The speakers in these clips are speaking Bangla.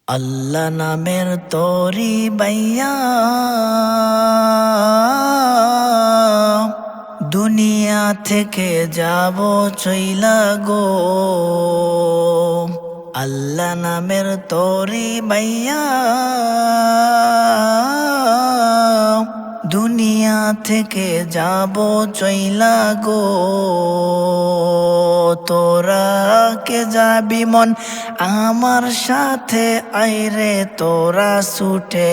আল্লাহ নামের তরি বাইয়া দুনিয়া থেকে যাব চইলা গো। আল্লাহ নামের তরি বাইয়া দুনিয়া থেকে যাব চইলা গো। তোরা কে যাবি মন আমার সাথে, আইরে তোরা ছুটে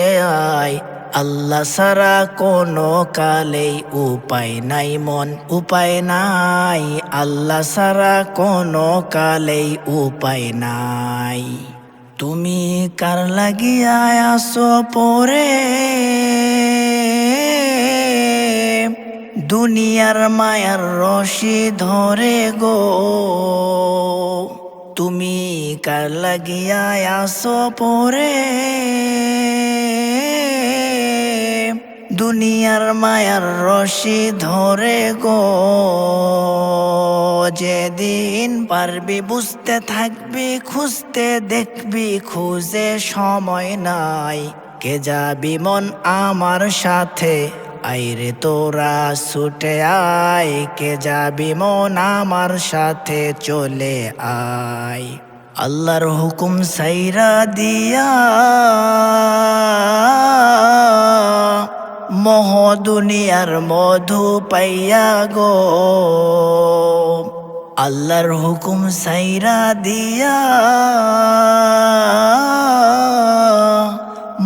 আয়। আল্লাহ সারা কোনো কালেই উপায় নাই মন, উপায় নাই। আল্লাহ সারা কোনো কালেই উপায় নাই। তুমি কার লাগিয়া আসো পরে দুনিয়ার মায়ার রশি ধরে গো। তুমি কার লাগিয়া আসো পরে দুনিয়ার মায়ার রশি ধরে গো। যেদিন পারবি বুঝতে থাকবি, খুঁজতে দেখবি খুঁজে সময় নাই। কে যাবি মন আমার সাথে, আইরে তোরা ছুটে আয়। কে যাবি মন আমার সাথে, চলে আয়। আল্লাহর হুকুম সাইরা দিয়া মোহ দুনিয়ার মধু পাইয়া গো। আল্লাহর হুকুম সাইরা দিয়া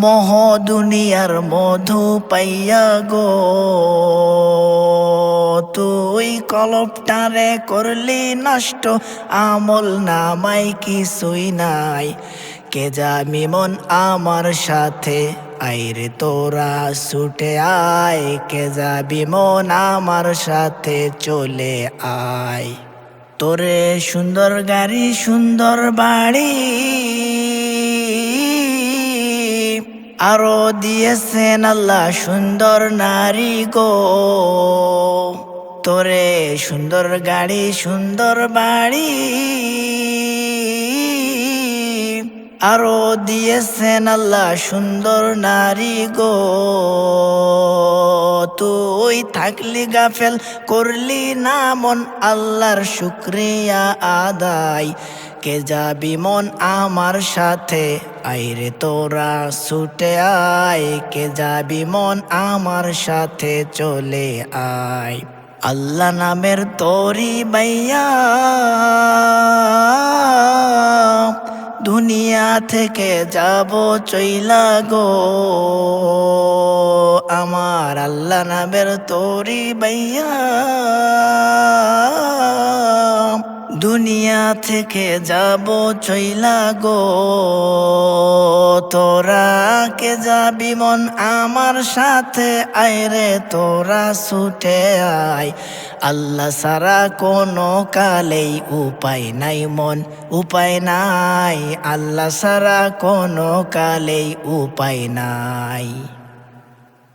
মোহ দুনিয়ার মধু পাইয়া গো। তুই কলবটারে করলি নষ্ট, আমল নামাই কিছুই নাই। কে যাবি মন আমার সাথে, আইরে তোরা ছুটে আয়। কে যাবি মন আমার সাথে, চলে আয়। তোরে সুন্দর গাড়ি সুন্দর বাড়ি আরো দিয়েছেন আল্লাহ সুন্দর নারী গো। তোরে সুন্দর গাড়ি সুন্দর বাড়ি আরো দিয়েছেন আল্লাহ সুন্দর নারী গো। তুই থাকলি গাফেল করলি না মন, আল্লাহর শুকরিয়া আদায়। কে যাবি মন আমার সাথে, আইরে তোরা ছুটে আয়। কে যাবি মন আমার সাথে, চলে আয়। আল্লাহ নামের তরি বাইয়া দুনিয়া থেকে যাব চইলা গো। আমার আল্লাহ নামের তরি বাইয়া দুনিয়া থেকে যাব চইলা গো। তোরা কে যাবি মন আমার সাথে, আইরে তোরা ছুটে আয়। আল্লাহ সারা কোনো কালেই উপায় নাই মন, উপায় নাই। আল্লাহ সারা কোনো কালেই উপায় নাই।